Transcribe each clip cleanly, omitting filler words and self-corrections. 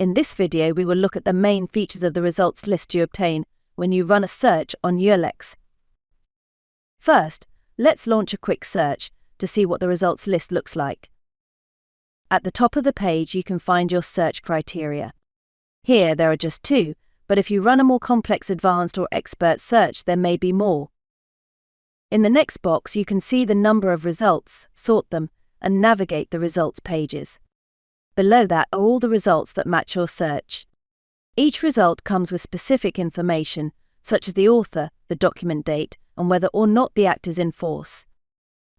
In this video, we will look at the main features of the results list you obtain when you run a search on EUR-Lex. First, let's launch a quick search to see what the results list looks like. At the top of the page, you can find your search criteria. Here, there are just 2, but if you run a more complex advanced or expert search, there may be more. In the next box, you can see the number of results, sort them, and navigate the results pages. Below that are all the results that match your search. Each result comes with specific information, such as the author, the document date, and whether or not the act is in force.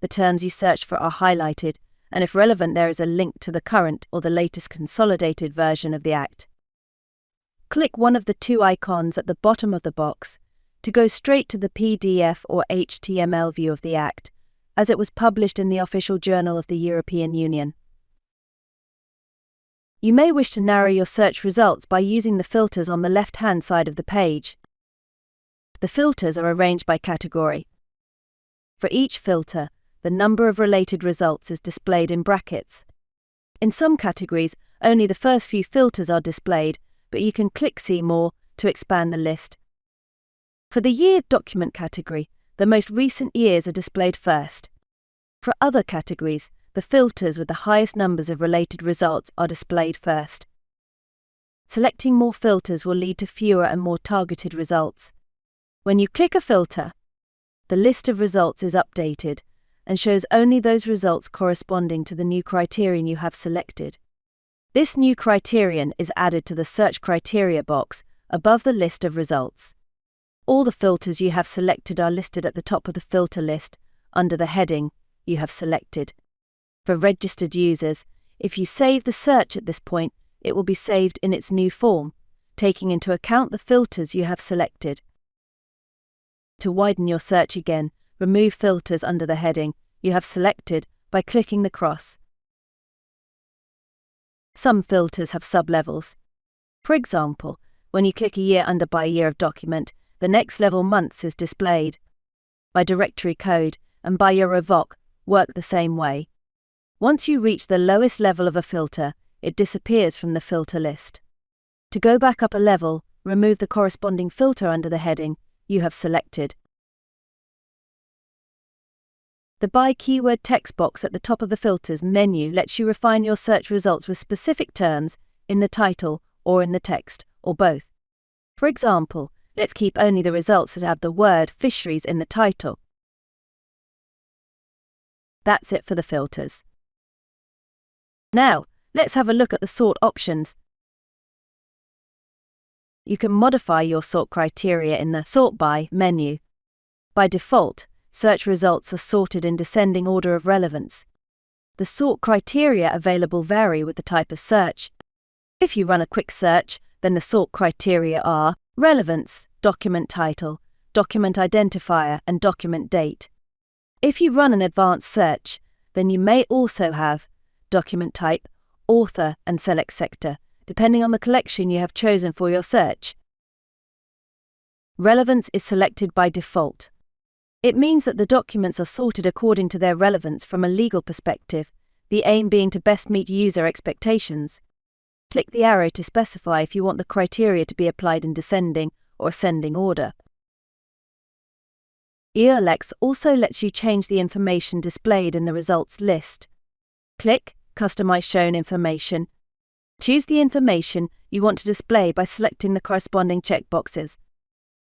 The terms you searched for are highlighted, and if relevant, there is a link to the current or the latest consolidated version of the act. Click one of the 2 icons at the bottom of the box to go straight to the PDF or HTML view of the act, as it was published in the Official Journal of the European Union. You may wish to narrow your search results by using the filters on the left-hand side of the page. The filters are arranged by category. For each filter, the number of related results is displayed in brackets. In some categories, only the first few filters are displayed, but you can click See More to expand the list. For the year document category, the most recent years are displayed first. For other categories, the filters with the highest numbers of related results are displayed first. Selecting more filters will lead to fewer and more targeted results. When you click a filter, the list of results is updated and shows only those results corresponding to the new criterion you have selected. This new criterion is added to the Search Criteria box above the list of results. All the filters you have selected are listed at the top of the filter list under the heading you have selected. For registered users, if you save the search at this point, it will be saved in its new form, taking into account the filters you have selected. To widen your search again, remove filters under the heading you have selected by clicking the cross. Some filters have sub-levels. For example, when you click a year under by year of document, the next level months is displayed. By directory code and by EUR-Lex work the same way. Once you reach the lowest level of a filter, it disappears from the filter list. To go back up a level, remove the corresponding filter under the heading you have selected. The By Keyword text box at the top of the Filters menu lets you refine your search results with specific terms in the title or in the text, or both. For example, let's keep only the results that have the word fisheries in the title. That's it for the filters. Now, let's have a look at the sort options. You can modify your sort criteria in the Sort By menu. By default, search results are sorted in descending order of relevance. The sort criteria available vary with the type of search. If you run a quick search, then the sort criteria are relevance, document title, document identifier, and document date. If you run an advanced search, then you may also have document type, author, and select sector, depending on the collection you have chosen for your search. Relevance is selected by default. It means that the documents are sorted according to their relevance from a legal perspective, the aim being to best meet user expectations. Click the arrow to specify if you want the criteria to be applied in descending or ascending order. EUR-Lex also lets you change the information displayed in the results list. Click Customize Shown Information. Choose the information you want to display by selecting the corresponding checkboxes.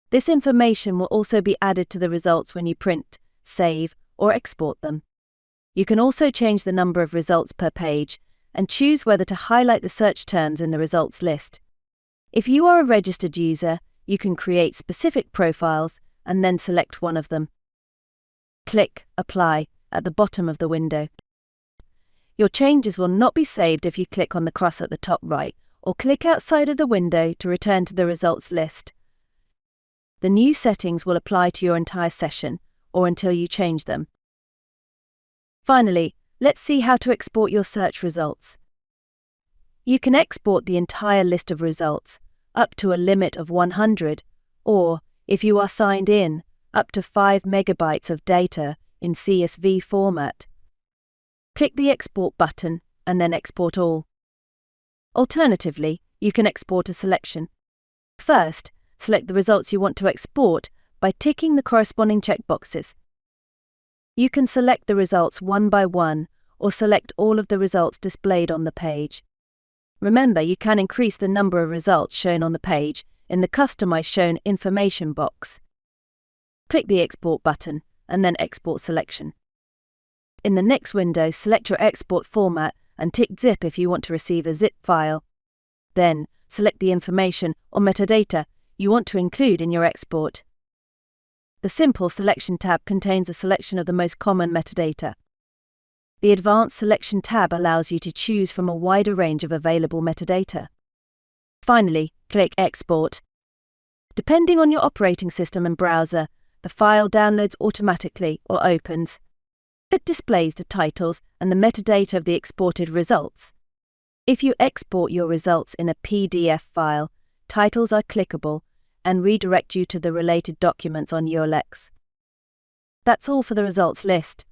This information will also be added to the results when you print, save, or export them. You can also change the number of results per page and choose whether to highlight the search terms in the results list. If you are a registered user, you can create specific profiles and then select one of them. Click Apply at the bottom of the window. Your changes will not be saved if you click on the cross at the top right or click outside of the window to return to the results list. The new settings will apply to your entire session or until you change them. Finally, let's see how to export your search results. You can export the entire list of results, up to a limit of 100, or, if you are signed in, up to 5 megabytes of data in CSV format. Click the Export button and then Export All. Alternatively, you can export a selection. First, select the results you want to export by ticking the corresponding checkboxes. You can select the results one by one or select all of the results displayed on the page. Remember, you can increase the number of results shown on the page in the Customize Shown information box. Click the Export button and then Export Selection. In the next window, select your export format and tick Zip if you want to receive a zip file. Then, select the information or metadata you want to include in your export. The Simple Selection tab contains a selection of the most common metadata. The Advanced Selection tab allows you to choose from a wider range of available metadata. Finally, click Export. Depending on your operating system and browser, the file downloads automatically or opens. It displays the titles and the metadata of the exported results. If you export your results in a PDF file, titles are clickable and redirect you to the related documents on EUR-Lex. That's all for the results list.